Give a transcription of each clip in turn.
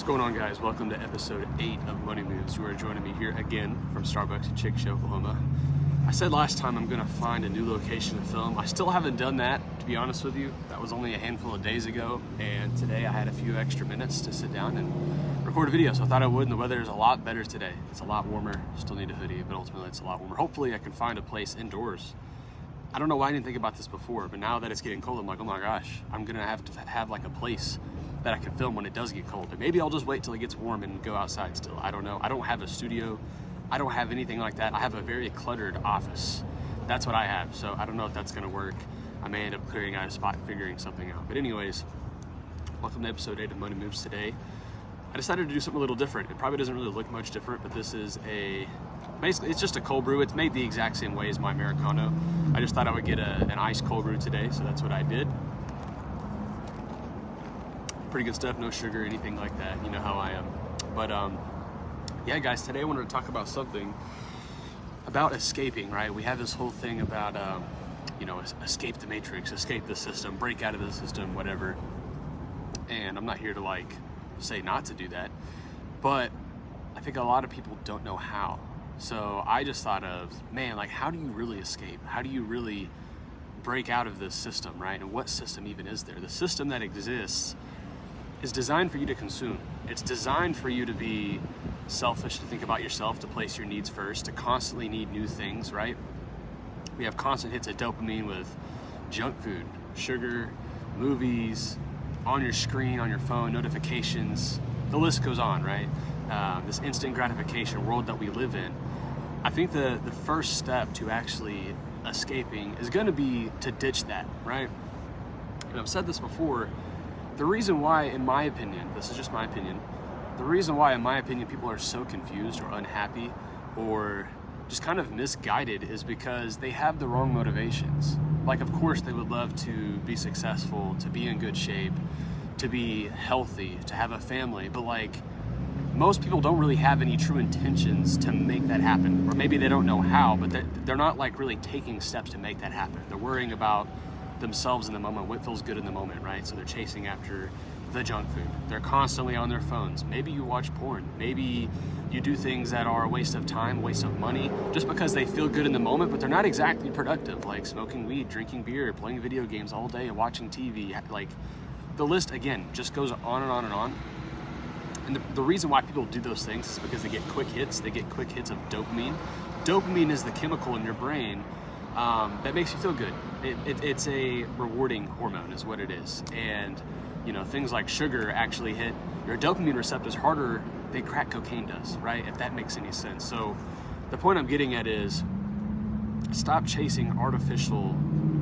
What's going on, guys? Welcome to episode 8 of Money Moves. You are joining me here again from Starbucks in Chickasha, Oklahoma. I said last time I'm gonna find a new location to film. I still haven't done that, to be honest with you. That was only a handful of days ago, and today I had a few extra minutes to sit down and record a video, so I thought I would, and the weather is a lot better today. It's a lot warmer, still need a hoodie, but ultimately it's a lot warmer. Hopefully I can find a place indoors. I don't know why I didn't think about this before, but now that it's getting cold, I'm like, oh my gosh, I'm gonna have to have like a place that I can film when it does get cold. And maybe I'll just wait till it gets warm and go outside still. I don't know. I don't have a studio. I don't have anything like that. I have a very cluttered office. That's what I have. So I don't know if that's gonna work. I may end up clearing out a spot and figuring something out. But anyways, welcome to episode 8 of Money Moves today. I decided to do something a little different. It probably doesn't really look much different, but this is basically it's just a cold brew. It's made the exact same way as my Americano. I just thought I would get an iced cold brew today, so that's what I did. Pretty good stuff, no sugar, anything like that. You know how I am. But yeah, guys, today I wanted to talk about something about escaping, right? We have this whole thing about, escape the matrix, escape the system, break out of the system, whatever. And I'm not here to like say not to do that, but I think a lot of people don't know how. So I just thought of, man, like, how do you really escape? How do you really break out of this system, right? And what system even is there? The system that exists is designed for you to consume. It's designed for you to be selfish, to think about yourself, to place your needs first, to constantly need new things, right? We have constant hits of dopamine with junk food, sugar, movies, on your screen, on your phone, notifications, the list goes on, right? This instant gratification world that we live in. I think the first step to actually escaping is gonna be to ditch that, right? And I've said this before, the reason why, in my opinion, this is just my opinion, the reason why, in my opinion, people are so confused or unhappy or just kind of misguided is because they have the wrong motivations. Like, of course, they would love to be successful, to be in good shape, to be healthy, to have a family, but like, most people don't really have any true intentions to make that happen. Or maybe they don't know how, but they're not like really taking steps to make that happen. They're worrying about themselves in the moment, what feels good in the moment, right? So they're chasing after the junk food. They're constantly on their phones. Maybe you watch porn. Maybe you do things that are a waste of time, waste of money, just because they feel good in the moment, but they're not exactly productive, like smoking weed, drinking beer, playing video games all day, watching TV. Like, the list, again, just goes on and on and on. And the reason why people do those things is because they get quick hits. They get quick hits of dopamine. Dopamine is the chemical in your brain that makes you feel good. It's a rewarding hormone is what it is. And things like sugar actually hit your dopamine receptors harder than crack cocaine does, right? If that makes any sense. So the point I'm getting at is stop chasing artificial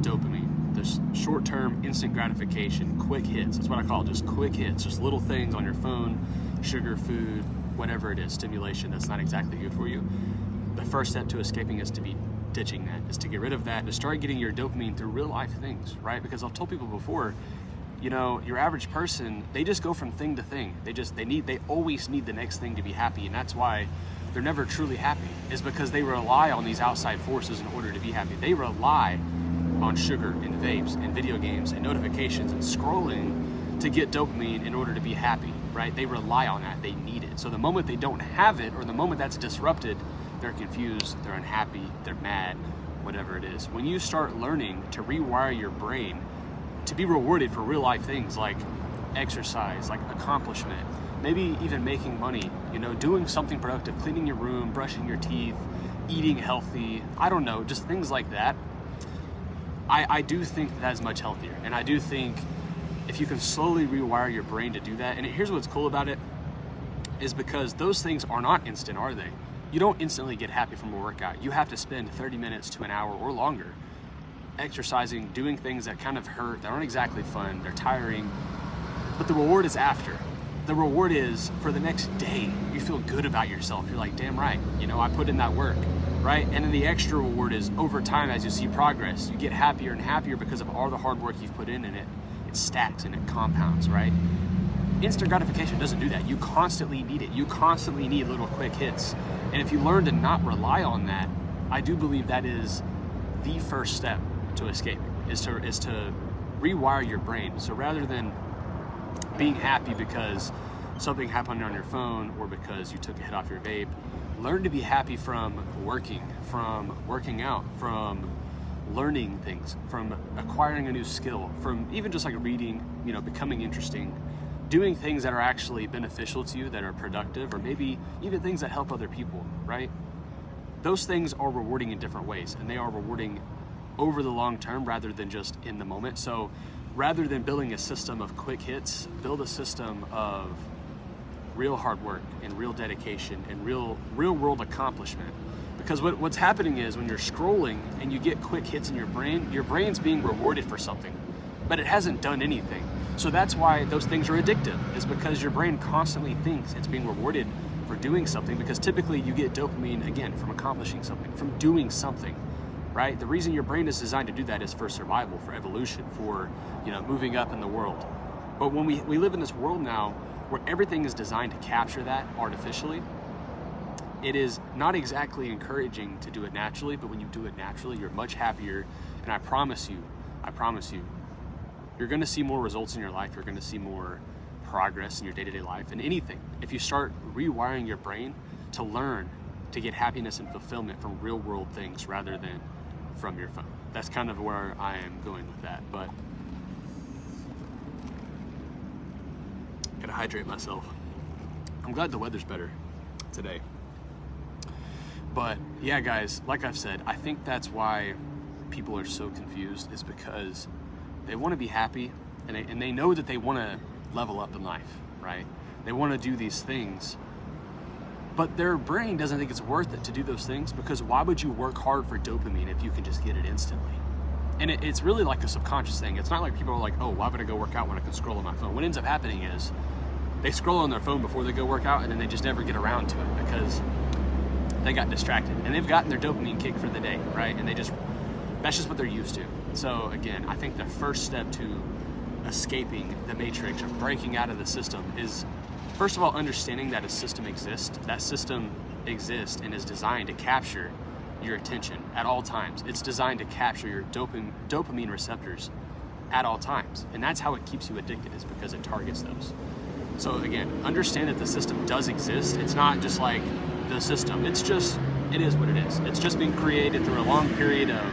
dopamine. There's short-term instant gratification, quick hits. That's what I call it, just quick hits. Just little things on your phone, sugar, food, whatever it is, stimulation that's not exactly good for you. The first step to escaping is to be ditching that, is to get rid of that, to start getting your dopamine through real life things, right? Because I've told people before, your average person, they just go from thing to thing. They always need the next thing to be happy, and that's why they're never truly happy, is because they rely on these outside forces in order to be happy. They rely on sugar and vapes and video games and notifications and scrolling to get dopamine in order to be happy, right? They rely on that, they need it. So the moment they don't have it, or the moment that's disrupted, they're confused, they're unhappy, they're mad, whatever it is. When you start learning to rewire your brain to be rewarded for real life things like exercise, like accomplishment, maybe even making money, doing something productive, cleaning your room, brushing your teeth, eating healthy, I don't know, just things like that, I do think that's much healthier. And I do think if you can slowly rewire your brain to do that, and here's what's cool about it, is because those things are not instant, are they? You don't instantly get happy from a workout. You have to spend 30 minutes to an hour or longer exercising, doing things that kind of hurt, that aren't exactly fun, they're tiring, but the reward is after. The reward is for the next day, you feel good about yourself. You're like, damn right, I put in that work, right? And then the extra reward is over time, as you see progress, you get happier and happier because of all the hard work you've put in it. It stacks and it compounds, right? Instant gratification doesn't do that. You constantly need it. You constantly need little quick hits. And if you learn to not rely on that, I do believe that is the first step to escaping, is to rewire your brain. So rather than being happy because something happened on your phone, or because you took a hit off your vape. Learn to be happy from working out, from learning things, from acquiring a new skill, from even just like reading, becoming interesting, doing things that are actually beneficial to you, that are productive, or maybe even things that help other people, right? Those things are rewarding in different ways, and they are rewarding over the long term rather than just in the moment. So rather than building a system of quick hits, build a system of real hard work and real dedication and real world accomplishment. Because what's happening is when you're scrolling and you get quick hits in your brain's being rewarded for something, but it hasn't done anything. So that's why those things are addictive, is because your brain constantly thinks it's being rewarded for doing something, because typically you get dopamine, again, from accomplishing something, from doing something, right? The reason your brain is designed to do that is for survival, for evolution, for moving up in the world. But when we live in this world now where everything is designed to capture that artificially, it is not exactly encouraging to do it naturally, but when you do it naturally, you're much happier. And I promise you, you're gonna see more results in your life. You're gonna see more progress in your day-to-day life and anything. If you start rewiring your brain to learn to get happiness and fulfillment from real world things rather than from your phone. That's kind of where I am going with that, but gotta hydrate myself. I'm glad the weather's better today. But yeah, guys, like I've said, I think that's why people are so confused, is because they want to be happy and they know that they want to level up in life, right? They want to do these things, but their brain doesn't think it's worth it to do those things, because why would you work hard for dopamine if you can just get it instantly? And it's really like a subconscious thing. It's not like people are like, oh, why would I go work out when I can scroll on my phone? What ends up happening is they scroll on their phone before they go work out, and then they just never get around to it because they got distracted and they've gotten their dopamine kick for the day, right? And that's just what they're used to. So again, I think the first step to escaping the matrix or breaking out of the system is, first of all, understanding that a system exists. That system exists and is designed to capture your attention at all times. It's designed to capture your dopamine receptors at all times. And that's how it keeps you addicted, is because it targets those. So again, understand that the system does exist. It's not just like the system. It is what it is. It's just been created through a long period of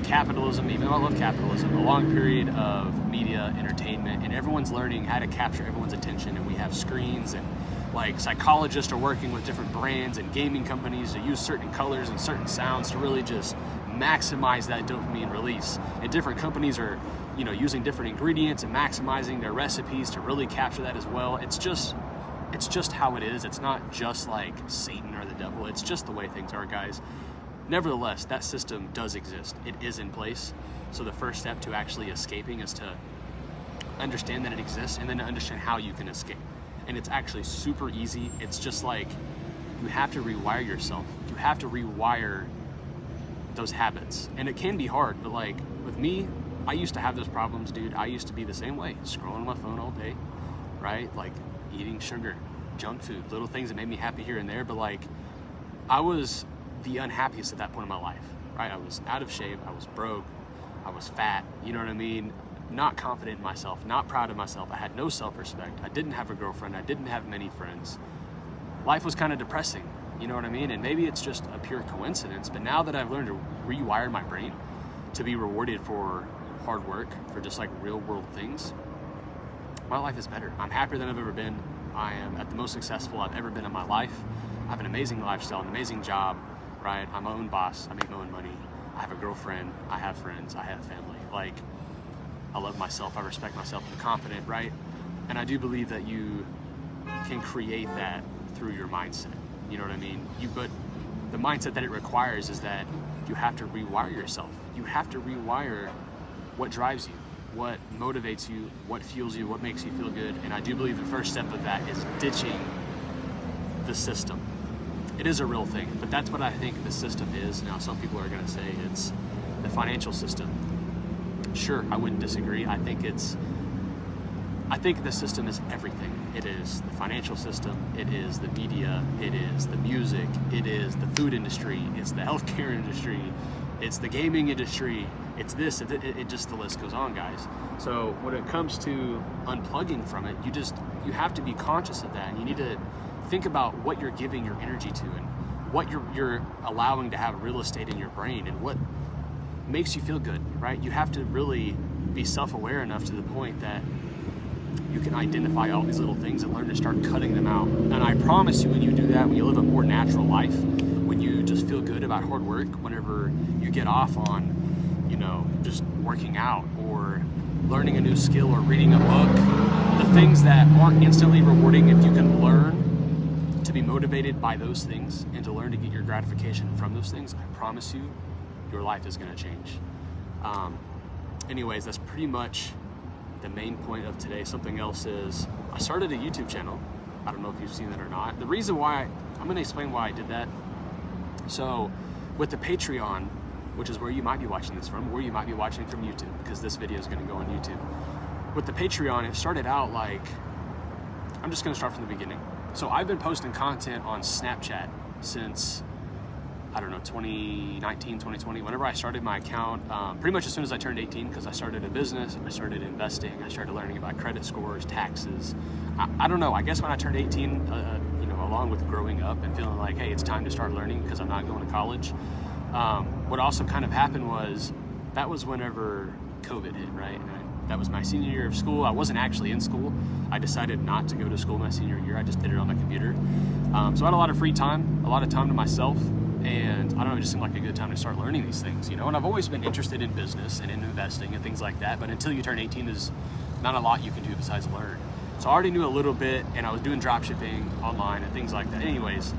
capitalism, even though I love capitalism, a long period of media, entertainment, and everyone's learning how to capture everyone's attention. And we have screens, and like psychologists are working with different brands and gaming companies to use certain colors and certain sounds to really just maximize that dopamine release. And different companies are, using different ingredients and maximizing their recipes to really capture that as well. It's just how it is. It's not just like Satan or the devil. It's just the way things are, guys. Nevertheless, that system does exist. It is in place. So the first step to actually escaping is to understand that it exists, and then to understand how you can escape. And it's actually super easy. It's just like you have to rewire yourself. You have to rewire those habits. And it can be hard, but like with me, I used to have those problems, dude. I used to be the same way, scrolling on my phone all day, right? Like eating sugar, junk food, little things that made me happy here and there. But like, I was the unhappiest at that point in my life, right? I was out of shape, I was broke, I was fat, you know what I mean? Not confident in myself, not proud of myself. I had no self-respect. I didn't have a girlfriend. I didn't have many friends. Life was kind of depressing, you know what I mean? And maybe it's just a pure coincidence, but now that I've learned to rewire my brain to be rewarded for hard work, for just like real world things, my life is better. I'm happier than I've ever been. I am at the most successful I've ever been in my life. I have an amazing lifestyle, an amazing job, right? I'm my own boss. I make my own money. I have a girlfriend. I have friends. I have family. Like, I love myself. I respect myself. I'm confident, right? And I do believe that you can create that through your mindset. You know what I mean? But the mindset that it requires is that you have to rewire yourself. You have to rewire what drives you, what motivates you, what fuels you, what makes you feel good. And I do believe the first step of that is ditching the system. It is a real thing, but that's what I think the system is. Now, some people are going to say it's the financial system. Sure, I wouldn't disagree. I think the system is everything. It is the financial system, it is the media, it is the music, it is the food industry, it's the healthcare industry, it's the gaming industry, it's this, it just, the list goes on, guys. So when it comes to unplugging from it, you have to be conscious of that, and you need to think about what you're giving your energy to, and what you're allowing to have real estate in your brain, and what makes you feel good, right? You have to really be self-aware enough to the point that you can identify all these little things and learn to start cutting them out. And I promise you, when you do that, when you live a more natural life, when you just feel good about hard work, whenever you get off on, just working out or learning a new skill or reading a book, the things that aren't instantly rewarding, if you can learn to be motivated by those things and to learn to get your gratification from those things, I promise you, your life is going to change. Anyways, that's pretty much the main point of today. Something else is, I started a YouTube channel. I don't know if you've seen that or not. The reason why, I'm going to explain why I did that. So with the Patreon, which is where you might be watching this from, or you might be watching from YouTube, because this video is going to go on YouTube. With the Patreon, it started out like, I'm just going to start from the beginning. So I've been posting content on Snapchat since, I don't know, 2019, 2020, whenever I started my account, pretty much as soon as I turned 18, because I started a business, I started investing, I started learning about credit scores, taxes. I don't know, I guess when I turned 18, along with growing up and feeling like, hey, it's time to start learning because I'm not going to college. What also kind of happened was, that was whenever COVID hit, right? That was my senior year of school. I wasn't actually in school. I decided not to go to school my senior year. I just did it on the computer. So I had a lot of free time, a lot of time to myself. And I don't know, it just seemed like a good time to start learning these things, And I've always been interested in business and in investing and things like that. But until you turn 18, there's not a lot you can do besides learn. So I already knew a little bit, and I was doing drop shipping online and things like that. Anyways,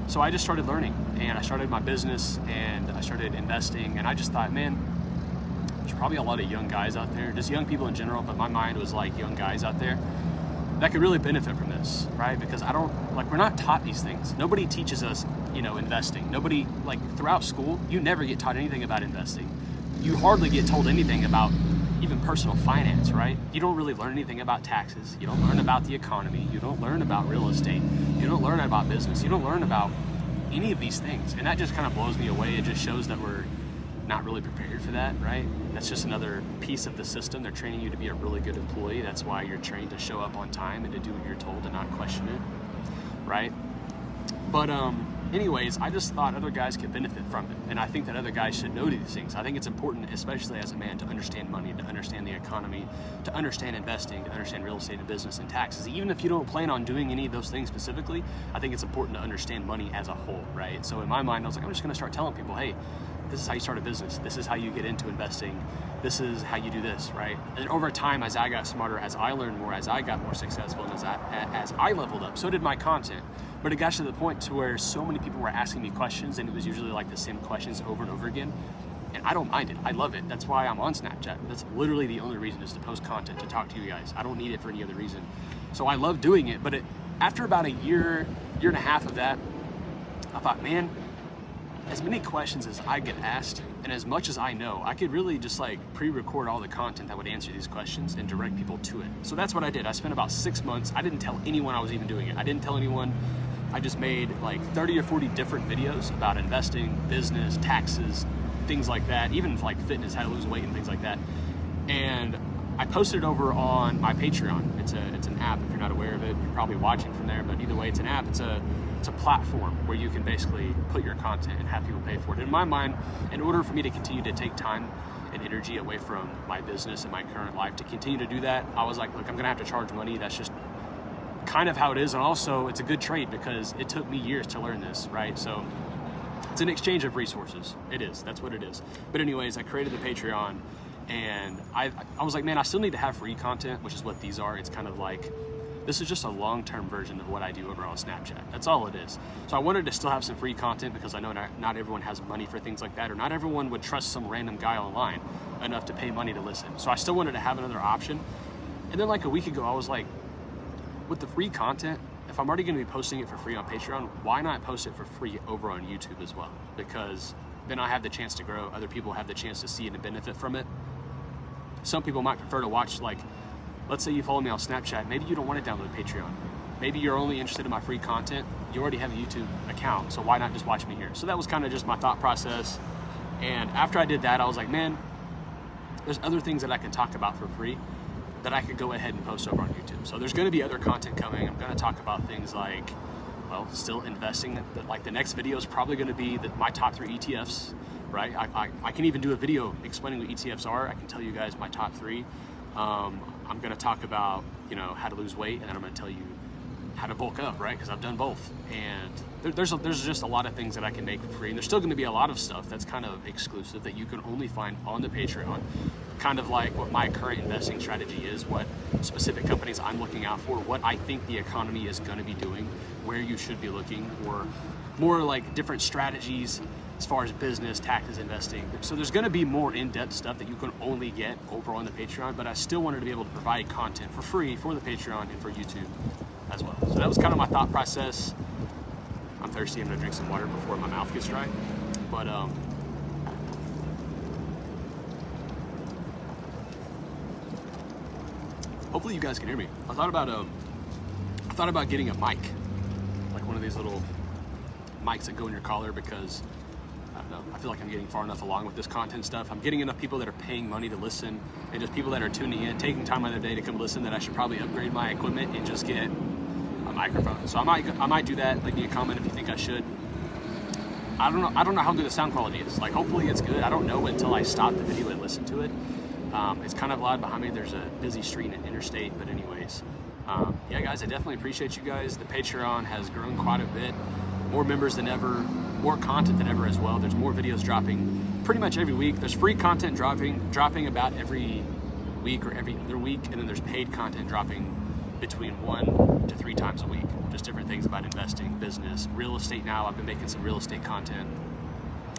so I just started learning, and I started my business, and I started investing, and I just thought, man, there's probably a lot of young guys out there, just young people in general, but my mind was like young guys out there that could really benefit from this, right? Because we're not taught these things. Nobody teaches us, investing. Nobody, throughout school, you never get taught anything about investing. You hardly get told anything about even personal finance, right? You don't really learn anything about taxes. You don't learn about the economy. You don't learn about real estate. You don't learn about business. You don't learn about any of these things. And that just kind of blows me away. It just shows that we're not really prepared for that, right? That's just another piece of the system. They're training you to be a really good employee. That's why you're trained to show up on time and to do what you're told and not question it, right? But anyways, I just thought other guys could benefit from it. And I think that other guys should know these things. I think it's important, especially as a man, to understand money, to understand the economy, to understand investing, to understand real estate and business and taxes. Even if you don't plan on doing any of those things specifically, I think it's important to understand money as a whole, right? So in my mind, I was like, I'm just gonna start telling people, hey, this is how you start a business. This is how you get into investing. This is how you do this, right? And over time, as I got smarter, as I learned more, as I got more successful, and as I leveled up, so did my content. But it got to the point to where so many people were asking me questions, and it was usually like the same questions over and over again. And I don't mind it. I love it. That's why I'm on Snapchat. That's literally the only reason, is to post content, to talk to you guys. I don't need it for any other reason. So I love doing it. But after about a year and a half of that, I thought, man, as many questions as I get asked, and as much as I know, I could really just pre-record all the content that would answer these questions and direct people to it. So that's what I did. I spent about 6 months. I didn't tell anyone I was even doing it. I didn't tell anyone. I just made 30 or 40 different videos about investing, business, taxes, things like that, even fitness, how to lose weight and things like that. And I posted it over on my Patreon. It's an app. If you're not aware of it, you're probably watching from there, but either way, it's an app. It's a platform where you can basically put your content and have people pay for it. In my mind, in order for me to continue to take time and energy away from my business and my current life, to continue to do that, I was like, look, I'm gonna have to charge money. That's just kind of how it is. And also, it's a good trade because it took me years to learn this, right? So it's an exchange of resources. It is. That's what it is. But anyways, I created the Patreon, and I was like, man, I still need to have free content, which is what these are. It's kind of like, this is just a long-term version of what I do over on Snapchat. That's all it is. So I wanted to still have some free content because I know not everyone has money for things like that, or not everyone would trust some random guy online enough to pay money to listen. So I still wanted to have another option. And then a week ago, I was like, with the free content, if I'm already gonna be posting it for free on Patreon, why not post it for free over on YouTube as well? Because then I have the chance to grow. Other people have the chance to see it and benefit from it. Some people might prefer to watch, let's say you follow me on Snapchat, maybe you don't want to download Patreon. Maybe you're only interested in my free content. You already have a YouTube account, so why not just watch me here? So that was kind of just my thought process. And after I did that, I was like, man, there's other things that I can talk about for free that I could go ahead and post over on YouTube. So there's going to be other content coming. I'm going to talk about things like, well, still investing. Like the next video is probably going to be my top 3 ETFs, right? I can even do a video explaining what ETFs are. I can tell you guys my top 3. I'm going to talk about, you know, how to lose weight, and then I'm going to tell you how to bulk up, right? Because I've done both. And there's just a lot of things that I can make for free. And there's still going to be a lot of stuff that's kind of exclusive that you can only find on the Patreon. Kind of like what my current investing strategy is, what specific companies I'm looking out for, what I think the economy is going to be doing, where you should be looking, or more like different strategies as far as business, taxes, investing. So there's going to be more in-depth stuff that you can only get over on the Patreon, but I still wanted to be able to provide content for free for the Patreon and for YouTube as well. So that was kind of my thought process. I'm thirsty. I'm going to drink some water before my mouth gets dry. But hopefully you guys can hear me. I thought about getting a mic, like one of these little mics that go in your collar, because I don't know, I feel like I'm getting far enough along with this content stuff. I'm getting enough people that are paying money to listen, and just people that are tuning in, taking time out of their day to come listen, that I should probably upgrade my equipment and just get a microphone. So I might do that. Leave me a comment if you think I should. I don't know how good the sound quality is. Like, hopefully it's good. I don't know until I stop the video and listen to it. It's kind of loud behind me. There's a busy street and interstate, but anyways, yeah, guys, I definitely appreciate you guys. The Patreon has grown quite a bit, more members than ever, more content than ever as well. There's more videos dropping pretty much every week. There's free content dropping about every week or every other week, and then there's paid content dropping between 1 to 3 times a week. Just different things about investing, business, real estate. Now I've been making some real estate content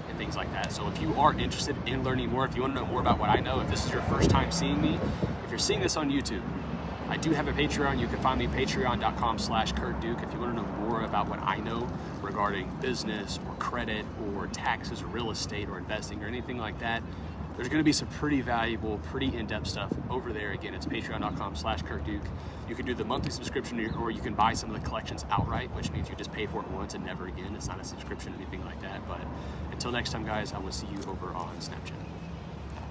and things like that. So if you are interested in learning more, if you want to know more about what I know, if this is your first time seeing me, if you're seeing this on YouTube, I do have a Patreon. You can find me patreon.com/KurtDuke if you want to know more about what I know regarding business or credit or taxes or real estate or investing or anything like that. There's going to be some pretty valuable, pretty in-depth stuff over there. Again, it's patreon.com/KurtDuke. You can do the monthly subscription, or you can buy some of the collections outright, which means you just pay for it once and never again. It's not a subscription, anything like that. But until next time, guys, I will see you over on Snapchat.